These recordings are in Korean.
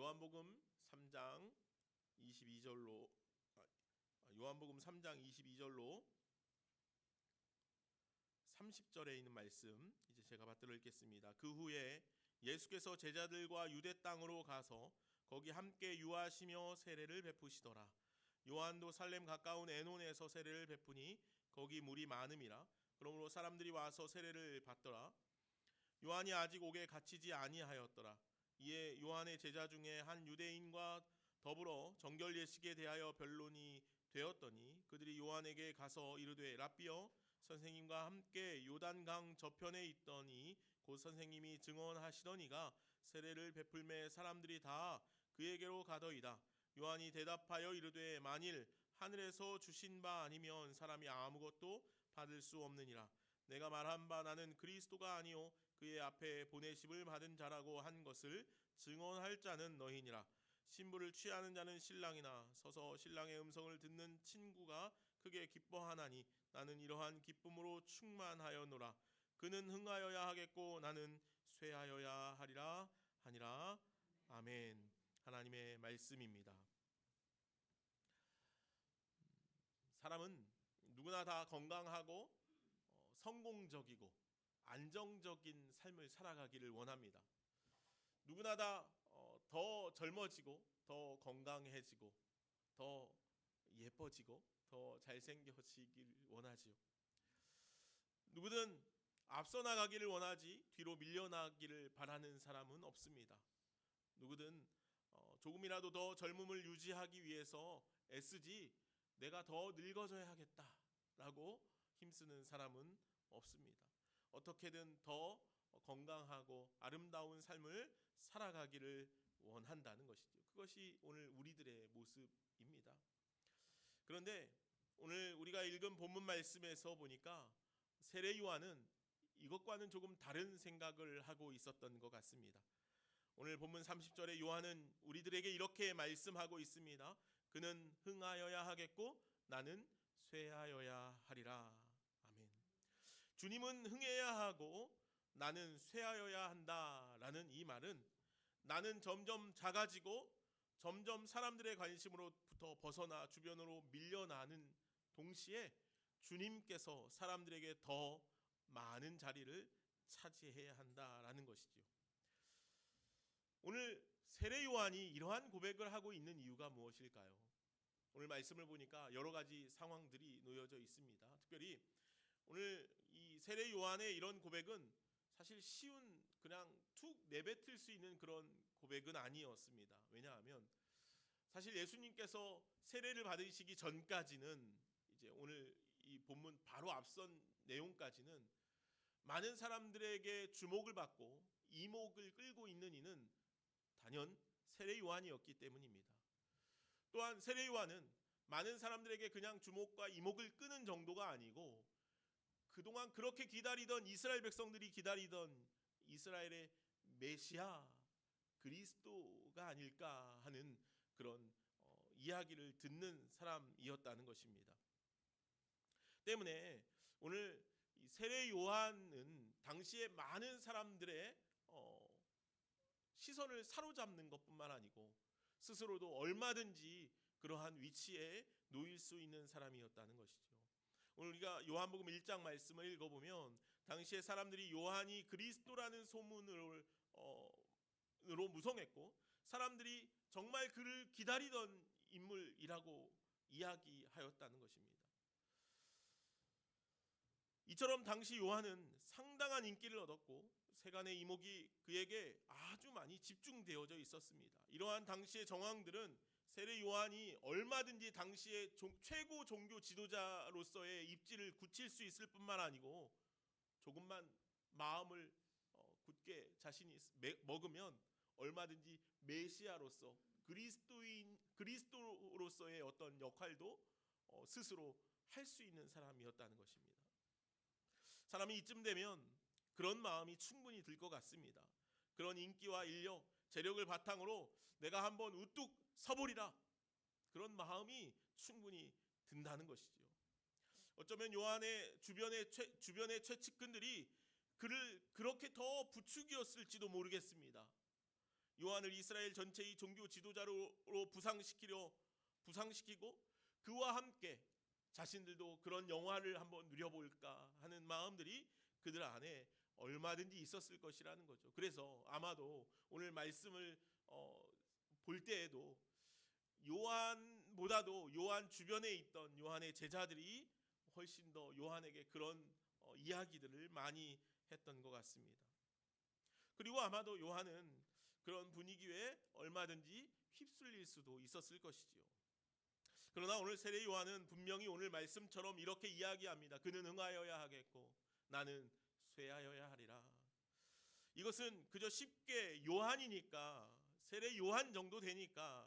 요한복음 3장 22절로 요한복음 3장 22절로 30절에 있는 말씀 이제 제가 받들어 읽겠습니다. 그 후에 예수께서 제자들과 유대 땅으로 가서 거기 함께 유하시며 세례를 베푸시더라. 요한도 살렘 가까운 에논에서 세례를 베푸니 거기 물이 많음이라. 그러므로 사람들이 와서 세례를 받더라. 요한이 아직 옥에 갇히지 아니하였더라. 이에 요한의 제자 중에 한 유대인과 더불어 정결 예식에 대하여 변론이 되었더니 그들이 요한에게 가서 이르되 랍비여, 선생님과 함께 요단강 저편에 있더니 곧 선생님이 증언하시더니가 세례를 베풀매 사람들이 다 그에게로 가더이다. 요한이 대답하여 이르되 만일 하늘에서 주신 바 아니면 사람이 아무것도 받을 수 없느니라. 내가 말한 바 나는 그리스도가 아니요 그의 앞에 보내심을 받은 자라고 한 것을 증언할 자는 너희니라. 신부를 취하는 자는 신랑이나 서서 신랑의 음성을 듣는 친구가 크게 기뻐하나니 나는 이러한 기쁨으로 충만하여노라. 그는 흥하여야 하겠고 나는 쇠하여야 하리라 하니라. 아멘. 하나님의 말씀입니다. 사람은 누구나 다 건강하고 성공적이고 안정적인 삶을 살아가기를 원합니다. 누구나 다 더 젊어지고 더 건강해지고 더 예뻐지고 더 잘생겨지길 원하지요. 누구든 앞서 나가기를 원하지 뒤로 밀려나기를 바라는 사람은 없습니다. 누구든 조금이라도 더 젊음을 유지하기 위해서 애쓰지 내가 더 늙어져야 하겠다라고 힘쓰는 사람은 없습니다. 어떻게든 더 건강하고 아름다운 삶을 살아가기를 원한다는 것이죠. 그것이 오늘 우리들의 모습입니다. 그런데 오늘 우리가 읽은 본문 말씀에서 보니까 세례 요한은 이것과는 조금 다른 생각을 하고 있었던 것 같습니다. 오늘 본문 30절에 요한은 우리들에게 이렇게 말씀하고 있습니다. 그는 흥하여야 하겠고 나는 쇠하여야 하리라. 아멘. 주님은 흥해야 하고 나는 쇠하여야 한다라는 이 말은 나는 점점 작아지고 점점 사람들의 관심으로부터 벗어나 주변으로 밀려나는 동시에 주님께서 사람들에게 더 많은 자리를 차지해야 한다라는 것이지요. 오늘 세례 요한이 이러한 고백을 하고 있는 이유가 무엇일까요? 오늘 말씀을 보니까 여러 가지 상황들이 놓여져 있습니다. 특별히 오늘 이 세례 요한의 이런 고백은 사실 쉬운 그냥 툭 내뱉을 수 있는 그런 고백은 아니었습니다. 왜냐하면 사실 예수님께서 세례를 받으시기 전까지는 이제 오늘 이 본문 바로 앞선 내용까지는 많은 사람들에게 주목을 받고 이목을 끌고 있는 이는 단연 세례 요한이었기 때문입니다. 또한 세례 요한은 많은 사람들에게 그냥 주목과 이목을 끄는 정도가 아니고 그동안 그렇게 기다리던 이스라엘 백성들이 기다리던 이스라엘의 메시아 그리스도가 아닐까 하는 그런 이야기를 듣는 사람이었다는 것입니다. 때문에 오늘 세례 요한은 당시에 많은 사람들의 시선을 사로잡는 것뿐만 아니고 스스로도 얼마든지 그러한 위치에 놓일 수 있는 사람이었다는 것이죠. 오늘 우리가 요한복음 1장 말씀을 읽어보면 당시에 사람들이 요한이 그리스도라는 소문으로 무성했고 사람들이 정말 그를 기다리던 인물이라고 이야기하였다는 것입니다. 이처럼 당시 요한은 상당한 인기를 얻었고 세간의 이목이 그에게 아주 많이 집중되어져 있었습니다. 이러한 당시의 정황들은 세례 요한이 얼마든지 당시의 최고 종교 지도자로서의 입지를 굳힐 수 있을 뿐만 아니고 조금만 마음을 굳게 자신이 먹으면 얼마든지 메시아로서 그리스도로서의 어떤 역할도 스스로 할 수 있는 사람이었다는 것입니다. 사람이 이쯤 되면 그런 마음이 충분히 들 것 같습니다. 그런 인기와 인력, 재력을 바탕으로 내가 한번 우뚝 서보리라 그런 마음이 충분히 든다는 것이죠. 어쩌면 요한의 주변의 최측근들이 그를 그렇게 더 부추겼을지도 모르겠습니다. 요한을 이스라엘 전체의 종교 지도자로 부상시키고 그와 함께 자신들도 그런 영화를 한번 누려볼까 하는 마음들이 그들 안에 얼마든지 있었을 것이라는 거죠. 그래서 아마도 오늘 말씀을 볼 때에도 요한보다도 요한 주변에 있던 요한의 제자들이 훨씬 더 요한에게 그런 이야기들을 많이 했던 것 같습니다. 그리고 아마도 요한은 그런 분위기에 얼마든지 휩쓸릴 수도 있었을 것이지요. 그러나 오늘 세례 요한은 분명히 오늘 말씀처럼 이렇게 이야기합니다. 그는 응하여야 하겠고 나는 쇠하여야 하리라. 이것은 그저 쉽게 요한이니까, 세례 요한 정도 되니까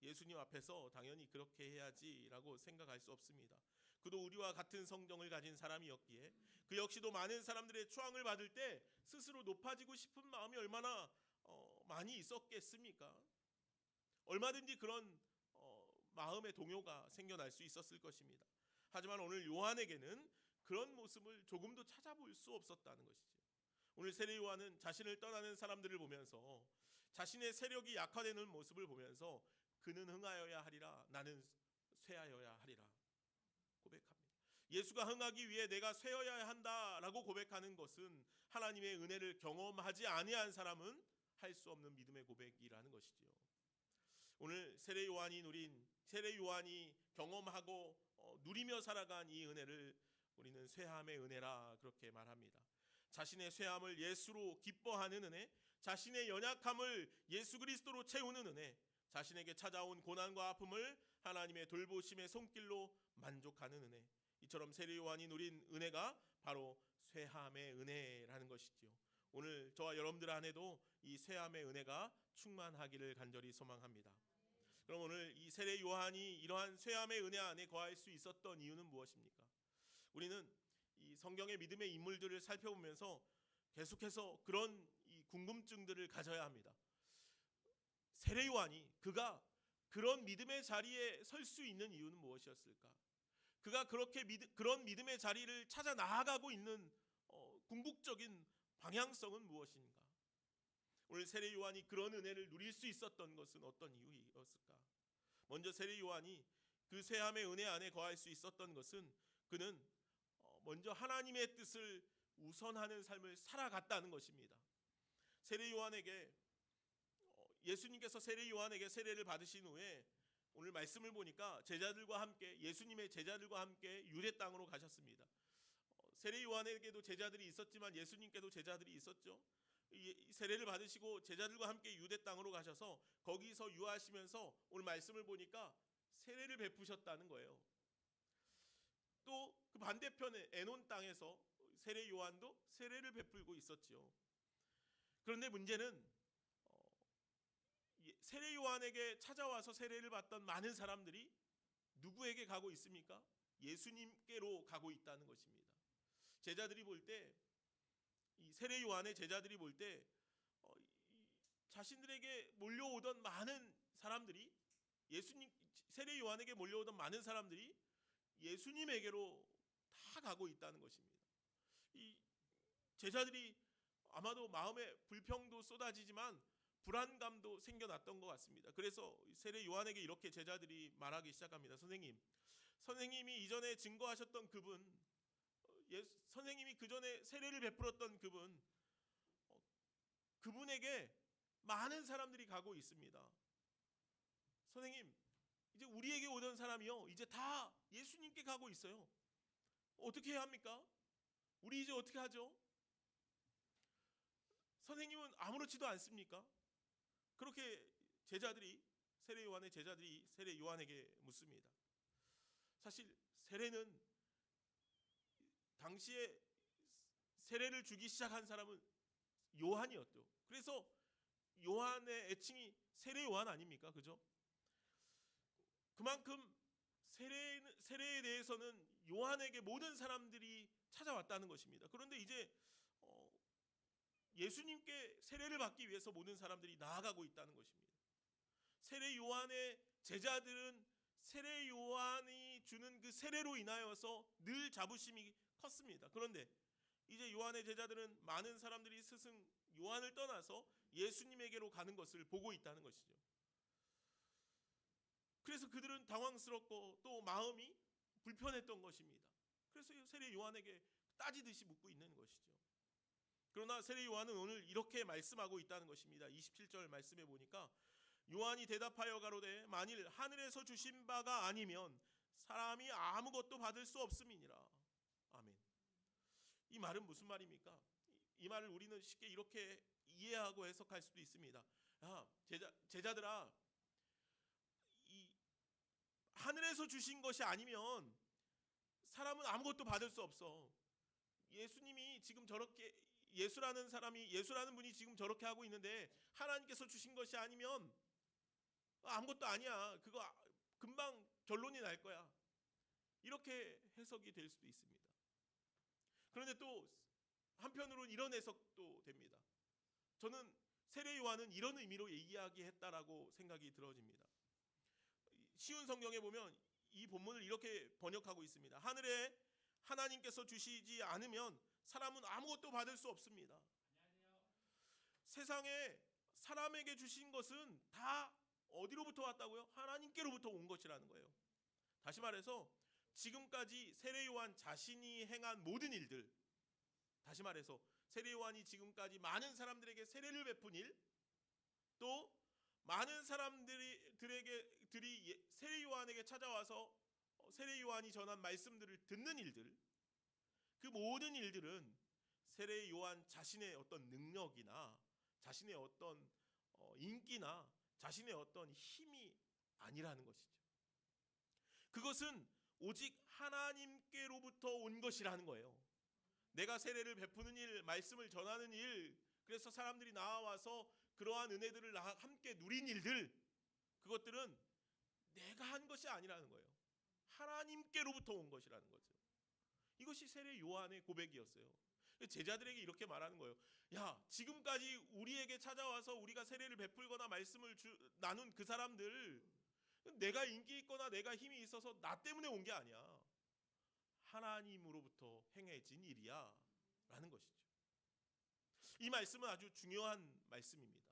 예수님 앞에서 당연히 그렇게 해야지라고 생각할 수 없습니다. 그도 우리와 같은 성정을 가진 사람이었기에 그 역시도 많은 사람들의 추앙을 받을 때 스스로 높아지고 싶은 마음이 얼마나 많이 있었겠습니까? 얼마든지 그런 마음의 동요가 생겨날 수 있었을 것입니다. 하지만 오늘 요한에게는 그런 모습을 조금도 찾아볼 수 없었다는 것이죠. 오늘 세례 요한은 자신을 떠나는 사람들을 보면서 자신의 세력이 약화되는 모습을 보면서 그는 흥하여야 하리라 나는 쇠하여야 하리라 고백합니다. 예수가 흥하기 위해 내가 쇠어야 한다라고 고백하는 것은 하나님의 은혜를 경험하지 아니한 사람은 할 수 없는 믿음의 고백이라는 것이지요. 오늘 세례 요한이 경험하고 누리며 살아간 이 은혜를 우리는 쇠함의 은혜라 그렇게 말합니다. 자신의 쇠함을 예수로 기뻐하는 은혜, 자신의 연약함을 예수 그리스도로 채우는 은혜, 자신에게 찾아온 고난과 아픔을 하나님의 돌보심의 손길로 만족하는 은혜, 이처럼 세례 요한이 누린 은혜가 바로 쇠함의 은혜라는 것이지요. 오늘 저와 여러분들 안에도 이 쇠함의 은혜가 충만하기를 간절히 소망합니다. 그럼 오늘 이 세례 요한이 이러한 쇠함의 은혜 안에 거할 수 있었던 이유는 무엇입니까? 우리는 이 성경의 믿음의 인물들을 살펴보면서 계속해서 그런 이 궁금증들을 가져야 합니다. 세례 요한이 그가 그런 믿음의 자리에 설 수 있는 이유는 무엇이었을까? 그가 그런 믿음의 자리를 찾아 나아가고 있는 궁극적인 방향성은 무엇인가? 오늘 세례 요한이 그런 은혜를 누릴 수 있었던 것은 어떤 이유였을까? 먼저 세례 요한이 그 쇠함의 은혜 안에 거할 수 있었던 것은 그는 먼저 하나님의 뜻을 우선하는 삶을 살아갔다는 것입니다. 세례 요한에게 예수님께서 세례 요한에게 세례를 받으신 후에 오늘 말씀을 보니까 제자들과 함께 예수님의 제자들과 함께 유대 땅으로 가셨습니다. 세례 요한에게도 제자들이 있었지만 예수님께도 제자들이 있었죠. 세례를 받으시고 제자들과 함께 유대 땅으로 가셔서 거기서 유하시면서 오늘 말씀을 보니까 세례를 베푸셨다는 거예요. 또 그 반대편에 에논 땅에서 세례 요한도 세례를 베풀고 있었지요. 그런데 문제는 세례 요한에게 찾아와서 세례를 받던 많은 사람들이 누구에게 가고 있습니까? 예수님께로 가고 있다는 것입니다. 제자들이 볼 때, 이 세례 요한의 제자들이 볼 때 자신들에게 몰려오던 많은 사람들이 세례 요한에게 몰려오던 많은 사람들이 예수님에게로 다 가고 있다는 것입니다. 이 제자들이 아마도 마음에 불평도 쏟아지지만 불안감도 생겨났던 것 같습니다. 그래서 세례 요한에게 이렇게 제자들이 말하기 시작합니다. 선생님이 이전에 증거하셨던 그분, 선생님이 그 전에 세례를 베풀었던 그분에게 많은 사람들이 가고 있습니다. 선생님, 이제 우리에게 오던 사람이요, 이제 다 예수님께 가고 있어요. 어떻게 해야 합니까? 우리 이제 어떻게 하죠? 선생님은 아무렇지도 않습니까? 그렇게 세례 요한의 제자들이 세례 요한에게 묻습니다. 사실 세례는 당시에 세례를 주기 시작한 사람은 요한이었죠. 그래서 요한의 애칭이 세례 요한 아닙니까? 그죠? 그만큼 세례에 대해서는 요한에게 모든 사람들이 찾아왔다는 것입니다. 그런데 이제 예수님께 세례를 받기 위해서 모든 사람들이 나아가고 있다는 것입니다. 세례 요한의 제자들은 세례 요한이 주는 그 세례로 인하여서 늘 자부심이 컸습니다. 그런데 이제 요한의 제자들은 많은 사람들이 스승 요한을 떠나서 예수님에게로 가는 것을 보고 있다는 것이죠. 그래서 그들은 당황스럽고 또 마음이 불편했던 것입니다. 그래서 세례 요한에게 따지듯이 묻고 있는 것이죠. 그러나 세례 요한은 오늘 이렇게 말씀하고 있다는 것입니다. 27절 말씀에 보니까 요한이 대답하여 가로되 만일 하늘에서 주신 바가 아니면 사람이 아무것도 받을 수 없음이니라. 아멘. 이 말은 무슨 말입니까? 이 말을 우리는 쉽게 이렇게 이해하고 해석할 수도 있습니다. 제자들아, 이 하늘에서 주신 것이 아니면 사람은 아무것도 받을 수 없어. 예수님이 지금 저렇게 예수라는 분이 지금 저렇게 하고 있는데 하나님께서 주신 것이 아니면 아무것도 아니야. 그거 금방 결론이 날 거야. 이렇게 해석이 될 수도 있습니다. 그런데 또 한편으로는 이런 해석도 됩니다. 저는 세례 요한은 이런 의미로 이야기했다라고 생각이 들어집니다. 쉬운 성경에 보면 이 본문을 이렇게 번역하고 있습니다. 하늘에 하나님께서 주시지 않으면 사람은 아무것도 받을 수 없습니다. 세상에 사람에게 주신 것은 다 어디로부터 왔다고요? 하나님께로부터 온 것이라는 거예요. 다시 말해서 지금까지 세례 요한 자신이 행한 모든 일들, 다시 말해서 세례 요한이 지금까지 많은 사람들에게 세례를 베푼 일, 또 많은 사람들이 세례 요한에게 찾아와서 세례 요한이 전한 말씀들을 듣는 일들, 그 모든 일들은 세례 요한 자신의 어떤 능력이나 자신의 어떤 인기나 자신의 어떤 힘이 아니라는 것이죠. 그것은 오직 하나님께로부터 온 것이라는 거예요. 내가 세례를 베푸는 일, 말씀을 전하는 일, 그래서 사람들이 나와서 그러한 은혜들을 함께 누린 일들, 그것들은 내가 한 것이 아니라는 거예요. 하나님께로부터 온 것이라는 거죠. 이것이 세례 요한의 고백이었어요. 제자들에게 이렇게 말하는 거예요. 야, 지금까지 우리에게 찾아와서 우리가 세례를 베풀거나 말씀을 나눈 그 사람들, 내가 인기 있거나 내가 힘이 있어서 나 때문에 온 게 아니야. 하나님으로부터 행해진 일이야 라는 것이죠. 이 말씀은 아주 중요한 말씀입니다.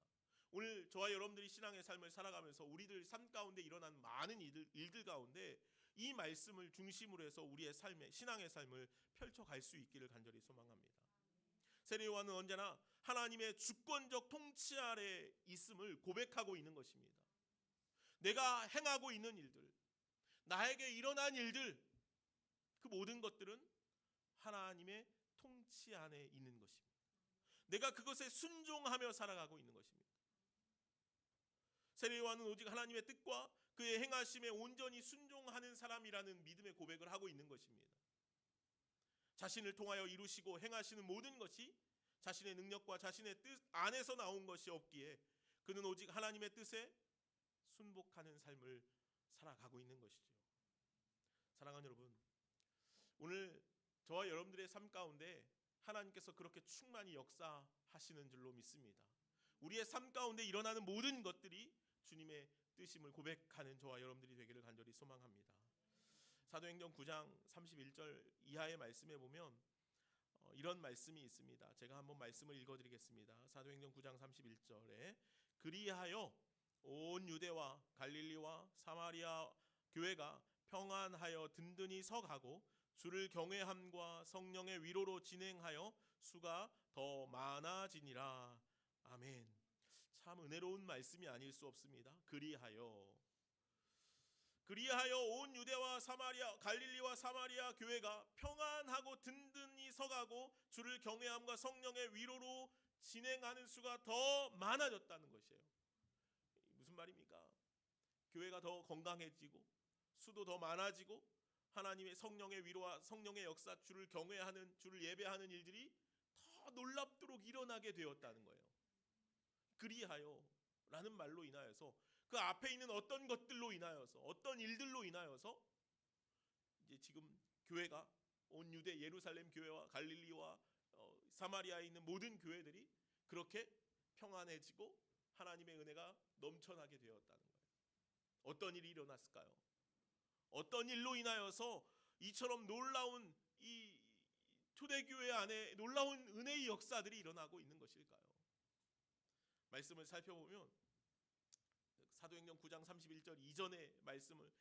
오늘 저와 여러분들이 신앙의 삶을 살아가면서 우리들 삶 가운데 일어난 많은 일들 가운데 이 말씀을 중심으로 해서 우리의 삶의 신앙의 삶을 펼쳐갈 수 있기를 간절히 소망합니다. 세례 요한은 언제나 하나님의 주권적 통치 아래 있음을 고백하고 있는 것입니다. 내가 행하고 있는 일들, 나에게 일어난 일들, 그 모든 것들은 하나님의 통치 안에 있는 것입니다. 내가 그것에 순종하며 살아가고 있는 것입니다. 세례 요한은 오직 하나님의 뜻과 그의 행하심에 온전히 순종하는 사람이라는 믿음의 고백을 하고 있는 것입니다. 자신을 통하여 이루시고 행하시는 모든 것이 자신의 능력과 자신의 뜻 안에서 나온 것이 없기에 그는 오직 하나님의 뜻에 순복하는 삶을 살아가고 있는 것이죠. 사랑하는 여러분, 오늘 저와 여러분들의 삶 가운데 하나님께서 그렇게 충만히 역사하시는 줄로 믿습니다. 우리의 삶 가운데 일어나는 모든 것들이 주님의 뜻임을 고백하는 저와 여러분들이 되기를 간절히 소망합니다. 사도행전 9장 31절 이하의 말씀에 보면 이런 말씀이 있습니다. 제가 한번 말씀을 읽어드리겠습니다. 사도행전 9장 31절에 그리하여 온 유대와 갈릴리와 사마리아 교회가 평안하여 든든히 서가고 주를 경외함과 성령의 위로로 진행하여 수가 더 많아지니라. 아멘. 참 은혜로운 말씀이 아닐 수 없습니다. 그리하여 온 유대와 갈릴리와 사마리아 교회가 평안하고 든든히 서가고 주를 경외함과 성령의 위로로 진행하는 수가 더 많아졌다는 것이에요. 무슨 말입니까? 교회가 더 건강해지고 수도 더 많아지고 하나님의 성령의 위로와 성령의 역사, 주를 경외하는, 주를 예배하는 일들이 더 놀랍도록 일어나게 되었다는 거예요. 그리하여 라는 말로 인하여서 그 앞에 있는 어떤 것들로 인하여서 어떤 일들로 인하여서 이제 지금 교회가 온 유대 예루살렘 교회와 갈릴리와 사마리아에 있는 모든 교회들이 그렇게 평안해지고 하나님의 은혜가 넘쳐나게 되었다는 거예요. 어떤 일이 일어났을까요? 어떤 일로 인하여서 이처럼 놀라운 이 초대교회 안에 놀라운 은혜의 역사들이 일어나고 있는 것일까요? 말씀을 살펴보면 사도행전 9장 31절 이전의 말씀을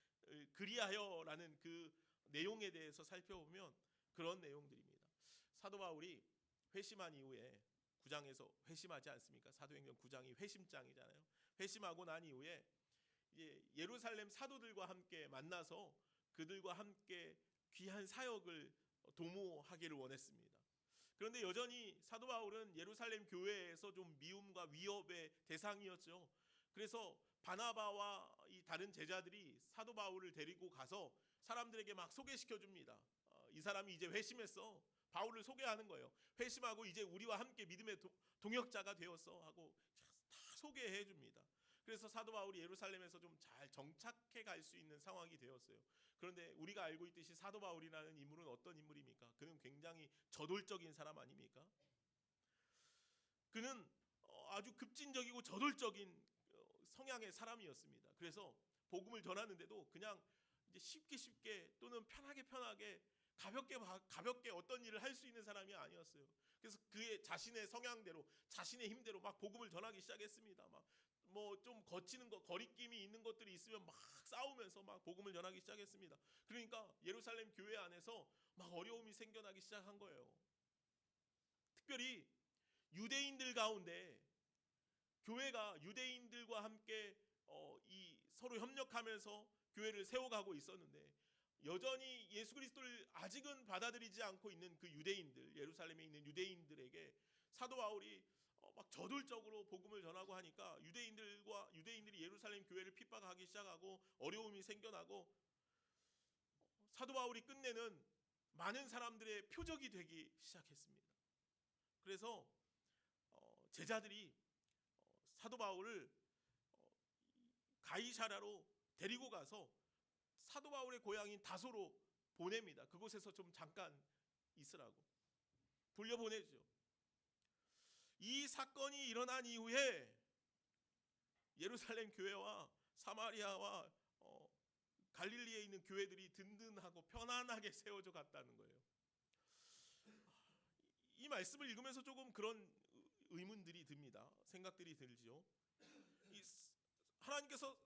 그리하여라는 그 내용에 대해서 살펴보면 그런 내용들입니다. 사도 바울이 회심한 이후에 9장에서 회심하지 않습니까? 사도행전 9장이 회심장이잖아요. 회심하고 난 이후에 이제 예루살렘 사도들과 함께 만나서 그들과 함께 귀한 사역을 도모하기를 원했습니다. 그런데 여전히 사도 바울은 예루살렘 교회에서 좀 미움과 위협의 대상이었죠. 그래서 바나바와 이 다른 제자들이 사도 바울을 데리고 가서 사람들에게 막 소개시켜 줍니다. 이 사람이 이제 회심했어. 바울을 소개하는 거예요. 회심하고 이제 우리와 함께 믿음의 동역자가 되었어 하고 다 소개해 줍니다. 그래서 사도 바울이 예루살렘에서 좀 잘 정착해 갈 수 있는 상황이 되었어요. 그런데 우리가 알고 있듯이 사도 바울이라는 인물은 어떤 인물입니까? 그는 굉장히 저돌적인 사람 아닙니까? 그는 아주 급진적이고 저돌적인 성향의 사람이었습니다. 그래서 복음을 전하는데도 그냥 이제 쉽게 또는 편하게 가볍게 어떤 일을 할 수 있는 사람이 아니었어요. 그래서 그의 자신의 성향대로 자신의 힘대로 막 복음을 전하기 시작했습니다. 막 뭐 좀 거치는 거 거리낌이 있는 것들이 있으면 막 싸우면서 막 복음을 전하기 시작했습니다. 그러니까 예루살렘 교회 안에서 막 어려움이 생겨나기 시작한 거예요. 특별히 유대인들 가운데 교회가 유대인들과 함께 이 서로 협력하면서 교회를 세워가고 있었는데 여전히 예수 그리스도를 아직은 받아들이지 않고 있는 그 유대인들, 예루살렘에 있는 유대인들에게 사도 바울이 막 저돌적으로 복음을 전하고 하니까 유대인들이 예루살렘 교회를 핍박하기 시작하고 어려움이 생겨나고 사도 바울이 끝내는 많은 사람들의 표적이 되기 시작했습니다. 그래서 제자들이 사도 바울을 가이사랴로 데리고 가서 사도 바울의 고향인 다소로 보냅니다. 그곳에서 좀 잠깐 있으라고 돌려보내죠. 이 사건이 일어난 이후에 예루살렘 교회와 사마리아와 갈릴리에 있는 교회들이 든든하고 편안하게 세워져 갔다는 거예요. 이 말씀을 읽으면서 조금 그런 의문들이 듭니다. 생각들이 들죠. 하나님께서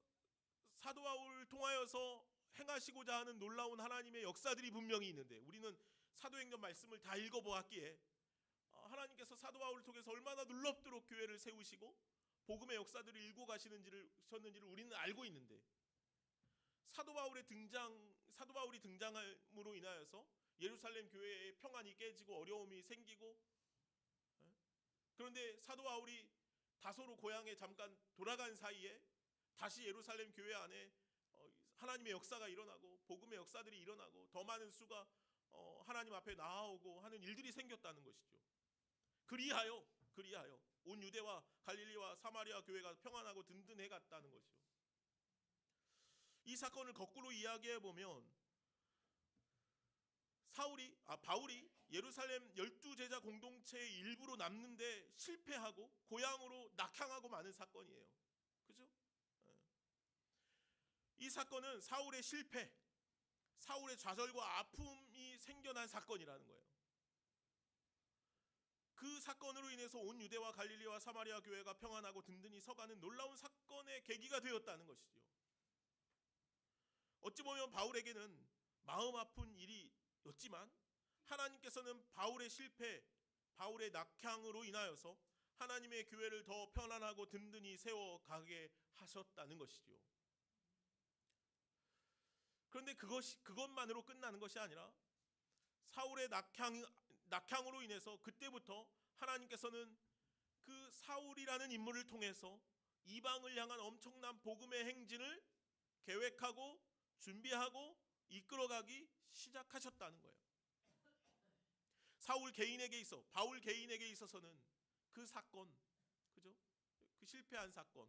사도 바울을 통하여서 행하시고자 하는 놀라운 하나님의 역사들이 분명히 있는데 우리는 사도행전 말씀을 다 읽어보았기에 하나님께서 사도 바울을 통해서 얼마나 놀랍도록 교회를 세우시고 복음의 역사들을 일고 가시는지를 우리는 알고 있는데 사도 바울이 등장함으로 인하여서 예루살렘 교회의 평안이 깨지고 어려움이 생기고 그런데 사도 바울이 다소로 고향에 잠깐 돌아간 사이에 다시 예루살렘 교회 안에 하나님의 역사가 일어나고 복음의 역사들이 일어나고 더 많은 수가 하나님 앞에 나아오고 하는 일들이 생겼다는 것이죠. 그리하여 온 유대와 갈릴리와 사마리아 교회가 평안하고 든든해 갔다는 것이죠. 이 사건을 거꾸로 이야기해 보면 바울이 예루살렘 12제자 공동체의 일부로 남는데 실패하고 고향으로 낙향하고 마는 사건이에요. 그죠? 이 사건은 사울의 실패, 사울의 좌절과 아픔이 생겨난 사건이라는 거예요. 그 사건으로 인해서 온 유대와 갈릴리와 사마리아 교회가 평안하고 든든히 서가는 놀라운 사건의 계기가 되었다는 것이죠. 어찌 보면 바울에게는 마음 아픈 일이었지만 하나님께서는 바울의 실패, 바울의 낙향으로 인하여서 하나님의 교회를 더 편안하고 든든히 세워가게 하셨다는 것이죠. 그런데 그것만으로 끝나는 것이 아니라 사울의 낙향으로 인해서 그때부터 하나님께서는 그 사울이라는 인물을 통해서 이방을 향한 엄청난 복음의 행진을 계획하고 준비하고 이끌어가기 시작하셨다는 거예요. 바울 개인에게 있어서는 그 사건, 그죠? 그 실패한 사건,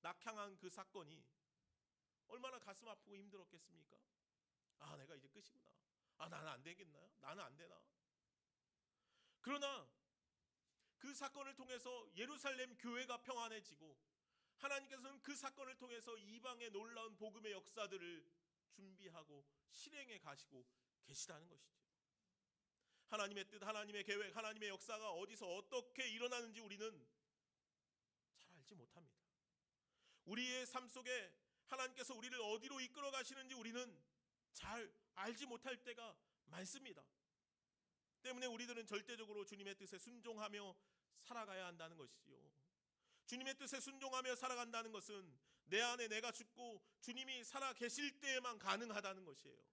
낙향한 그 사건이 얼마나 가슴 아프고 힘들었겠습니까? 내가 이제 끝이구나. 나는 안 되겠나요? 나는 안 되나? 그러나 그 사건을 통해서 예루살렘 교회가 평안해지고 하나님께서는 그 사건을 통해서 이방의 놀라운 복음의 역사들을 준비하고 실행해 가시고 계시다는 것이죠. 하나님의 뜻, 하나님의 계획, 하나님의 역사가 어디서 어떻게 일어나는지 우리는 잘 알지 못합니다. 우리의 삶 속에 하나님께서 우리를 어디로 이끌어 가시는지 우리는 잘 알지 못할 때가 많습니다. 때문에 우리들은 절대적으로 주님의 뜻에 순종하며 살아가야 한다는 것이지요. 주님의 뜻에 순종하며 살아간다는 것은 내 안에 내가 죽고 주님이 살아 계실 때에만 가능하다는 것이에요.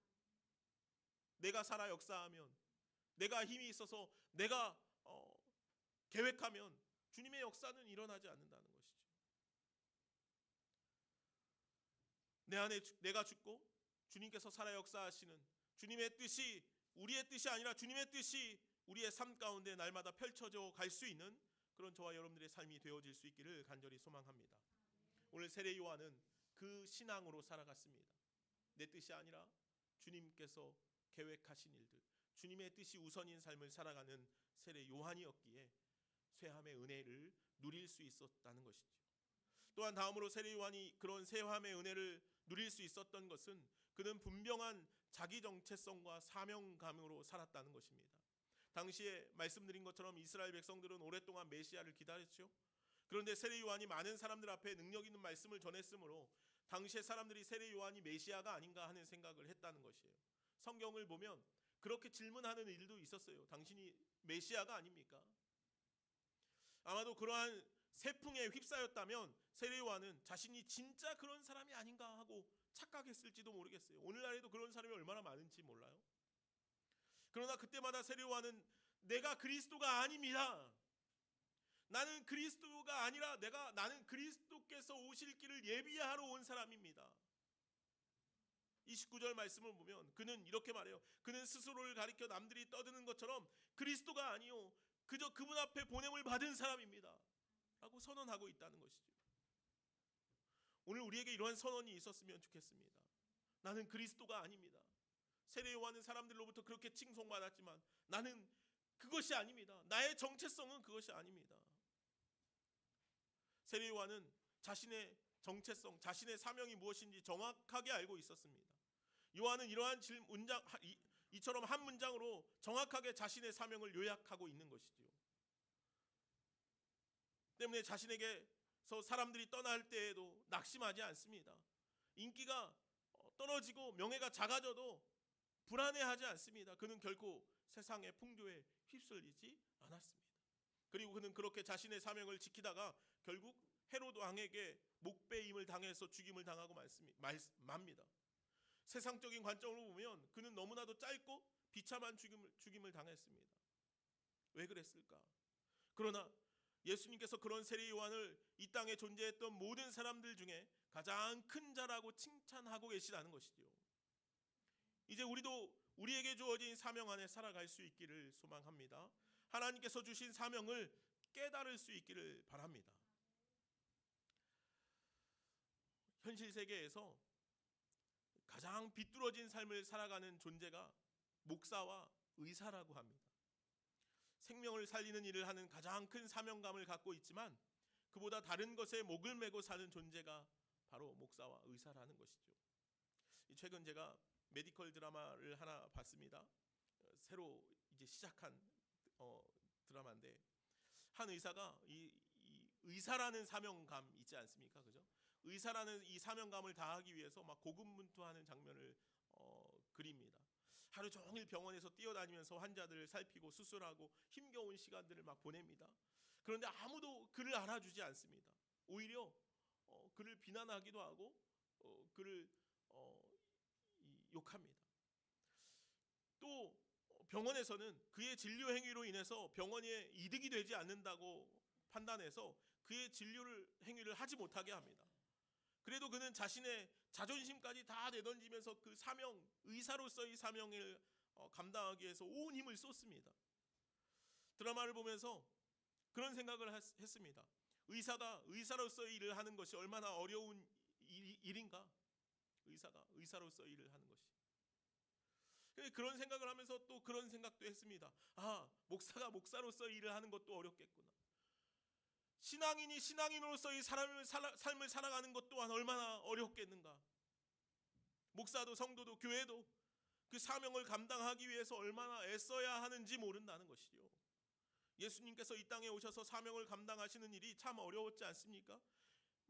내가 살아 역사하면, 내가 힘이 있어서 내가 계획하면 주님의 역사는 일어나지 않는다는 것이죠. 내 안에 내가 죽고 주님께서 살아 역사하시는 주님의 뜻이, 우리의 뜻이 아니라 주님의 뜻이 우리의 삶 가운데 날마다 펼쳐져 갈 수 있는 그런 저와 여러분들의 삶이 되어질 수 있기를 간절히 소망합니다. 오늘 세례 요한은 그 신앙으로 살아갔습니다. 내 뜻이 아니라 주님께서 계획하신 일들, 주님의 뜻이 우선인 삶을 살아가는 세례 요한이었기에 쇠함의 은혜를 누릴 수 있었다는 것이죠. 또한 다음으로 세례 요한이 그런 쇠함의 은혜를 누릴 수 있었던 것은 그는 분명한 자기 정체성과 사명감으로 살았다는 것입니다. 당시에 말씀드린 것처럼 이스라엘 백성들은 오랫동안 메시아를 기다렸죠. 그런데 세례 요한이 많은 사람들 앞에 능력 있는 말씀을 전했으므로 당시의 사람들이 세례 요한이 메시아가 아닌가 하는 생각을 했다는 것이에요. 성경을 보면 그렇게 질문하는 일도 있었어요. 당신이 메시아가 아닙니까? 아마도 그러한 세풍에 휩싸였다면 세례 요한은 자신이 진짜 그런 사람이 아닌가 하고 착각했을지도 모르겠어요. 오늘날에도 그런 사람이 얼마나 많은지 몰라요. 그러나 그때마다 세례 요한은 내가 그리스도가 아닙니다. 나는 그리스도가 아니라 나는 그리스도께서 오실 길을 예비하러 온 사람입니다. 29절 말씀을 보면 그는 이렇게 말해요. 그는 스스로를 가리켜 남들이 떠드는 것처럼 그리스도가 아니요 그저 그분 앞에 보냄을 받은 사람입니다 라고 선언하고 있다는 것이죠. 오늘 우리에게 이러한 선언이 있었으면 좋겠습니다. 나는 그리스도가 아닙니다. 세례 요한은 사람들로부터 그렇게 칭송받았지만 나는 그것이 아닙니다. 나의 정체성은 그것이 아닙니다. 세례 요한은 자신의 정체성, 자신의 사명이 무엇인지 정확하게 알고 있었습니다. 요한은 이러한 이처럼 한 문장으로 정확하게 자신의 사명을 요약하고 있는 것이지요. 때문에 자신에게서 사람들이 떠날 때에도 낙심하지 않습니다. 인기가 떨어지고 명예가 작아져도 불안해하지 않습니다. 그는 결코 세상의 풍조에 휩쓸리지 않았습니다. 그리고 그는 그렇게 자신의 사명을 지키다가 결국 헤로드 왕에게 목배임을 당해서 죽임을 당하고 맙니다. 세상적인 관점으로 보면 그는 너무나도 짧고 비참한 죽임을 당했습니다. 왜 그랬을까? 그러나 예수님께서 그런 세례 요한을 이 땅에 존재했던 모든 사람들 중에 가장 큰 자라고 칭찬하고 계시다는 것이지요. 이제 우리도 우리에게 주어진 사명 안에 살아갈 수 있기를 소망합니다. 하나님께서 주신 사명을 깨달을 수 있기를 바랍니다. 현실 세계에서 가장 비뚤어진 삶을 살아가는 존재가 목사와 의사라고 합니다. 생명을 살리는 일을 하는 가장 큰 사명감을 갖고 있지만 그보다 다른 것에 목을 메고 사는 존재가 바로 목사와 의사라는 것이죠. 최근 제가 메디컬 드라마를 하나 봤습니다. 새로 이제 시작한 드라마인데 한 의사가 이 의사라는 사명감 있지 않습니까? 그죠? 의사라는 이 사명감을 다하기 위해서 막 고군분투하는 장면을 그립니다. 하루 종일 병원에서 뛰어다니면서 환자들을 살피고 수술하고 힘겨운 시간들을 막 보냅니다. 그런데 아무도 그를 알아주지 않습니다. 오히려 그를 비난하기도 하고 그를 욕합니다. 또 병원에서는 그의 진료 행위로 인해서 병원에 이득이 되지 않는다고 판단해서 그의 행위를 하지 못하게 합니다. 그래도 그는 자신의 자존심까지 다 내던지면서 그 사명, 의사로서의 사명을 감당하기 위해서 온 힘을 쏟습니다. 드라마를 보면서 그런 생각을 했습니다. 의사가 의사로서의 일을 하는 것이 얼마나 어려운 일인가? 의사가 의사로서의 일을 하는 것이. 그런 생각을 하면서 또 그런 생각도 했습니다. 목사가 목사로서의 일을 하는 것도 어렵겠구나. 신앙인이 신앙인으로서의 삶을 살아가는 것 또한 얼마나 어렵겠는가. 목사도 성도도 교회도 그 사명을 감당하기 위해서 얼마나 애써야 하는지 모른다는 것이죠. 예수님께서 이 땅에 오셔서 사명을 감당하시는 일이 참 어려웠지 않습니까?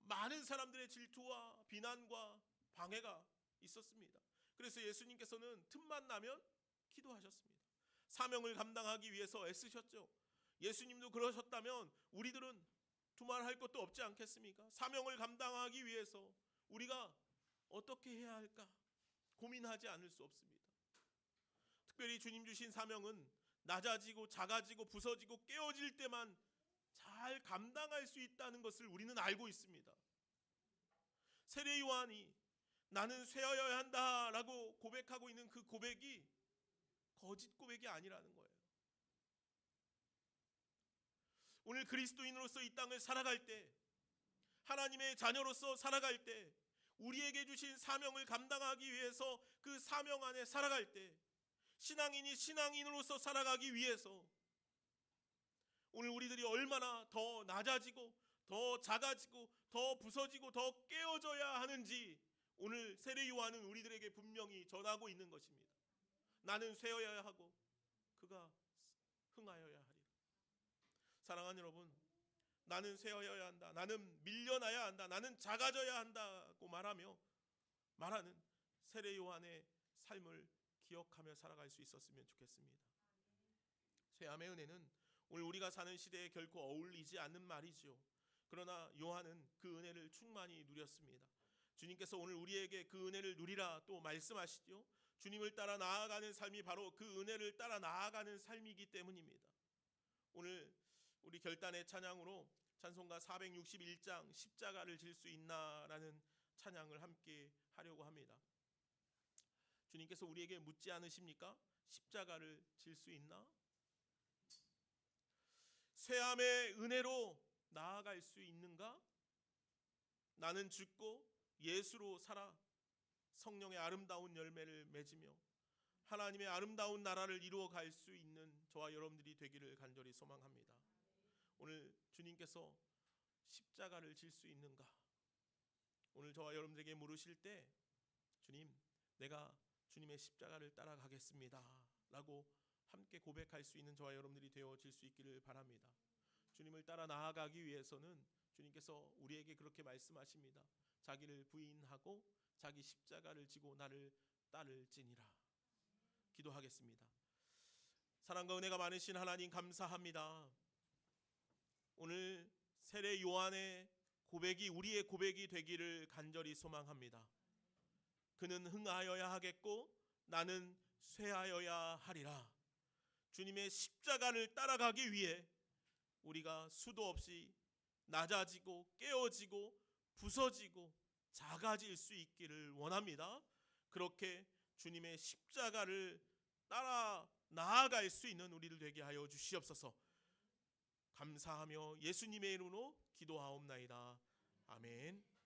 많은 사람들의 질투와 비난과 방해가 있었습니다. 그래서 예수님께서는 틈만 나면 기도하셨습니다. 사명을 감당하기 위해서 애쓰셨죠. 예수님도 그러셨다면 우리들은 두말할 것도 없지 않겠습니까? 사명을 감당하기 위해서 우리가 어떻게 해야 할까 고민하지 않을 수 없습니다. 특별히 주님 주신 사명은 낮아지고 작아지고 부서지고 깨어질 때만 잘 감당할 수 있다는 것을 우리는 알고 있습니다. 세례 요한이 나는 쇠하여야 한다라고 고백하고 있는 그 고백이 거짓 고백이 아니라는 거예요. 오늘 그리스도인으로서 이 땅을 살아갈 때, 하나님의 자녀로서 살아갈 때, 우리에게 주신 사명을 감당하기 위해서 그 사명 안에 살아갈 때, 신앙인이 신앙인으로서 살아가기 위해서 오늘 우리들이 얼마나 더 낮아지고 더 작아지고 더 부서지고 더 깨어져야 하는지 오늘 세례 요한은 우리들에게 분명히 전하고 있는 것입니다. 나는 쇠어야 하고 그가 흥하여야 하리라. 사랑하는 여러분, 나는 쇠어야 한다, 나는 밀려나야 한다, 나는 작아져야 한다고 말하는 세례 요한의 삶을 기억하며 살아갈 수 있었으면 좋겠습니다. 쇠함의 은혜는 오늘 우리가 사는 시대에 결코 어울리지 않는 말이죠. 그러나 요한은 그 은혜를 충만히 누렸습니다. 주님께서 오늘 우리에게 그 은혜를 누리라 또 말씀하시죠. 주님을 따라 나아가는 삶이 바로 그 은혜를 따라 나아가는 삶이기 때문입니다. 오늘 우리 결단의 찬양으로 찬송가 461장 십자가를 질 수 있나라는 찬양을 함께 하려고 합니다. 주님께서 우리에게 묻지 않으십니까? 십자가를 질 수 있나? 쇠함의 은혜로 나아갈 수 있는가? 나는 죽고 예수로 살아 성령의 아름다운 열매를 맺으며 하나님의 아름다운 나라를 이루어 갈 수 있는 저와 여러분들이 되기를 간절히 소망합니다. 오늘 주님께서 십자가를 질 수 있는가? 오늘 저와 여러분들에게 물으실 때 주님, 내가 주님의 십자가를 따라가겠습니다 라고 함께 고백할 수 있는 저와 여러분들이 되어질 수 있기를 바랍니다. 주님을 따라 나아가기 위해서는 주님께서 우리에게 그렇게 말씀하십니다. 자기를 부인하고 자기 십자가를 지고 나를 따를지니라. 기도하겠습니다. 사랑과 은혜가 많으신 하나님 감사합니다. 오늘 세례 요한의 고백이 우리의 고백이 되기를 간절히 소망합니다. 그는 흥하여야 하겠고 나는 쇠하여야 하리라. 주님의 십자가를 따라가기 위해 우리가 수도 없이 낮아지고 깨어지고 부서지고 작아질 수 있기를 원합니다. 그렇게 주님의 십자가를 따라 나아갈 수 있는 우리들 되게 하여 주시옵소서. 감사하며 예수님의 이름으로 기도하옵나이다. 아멘.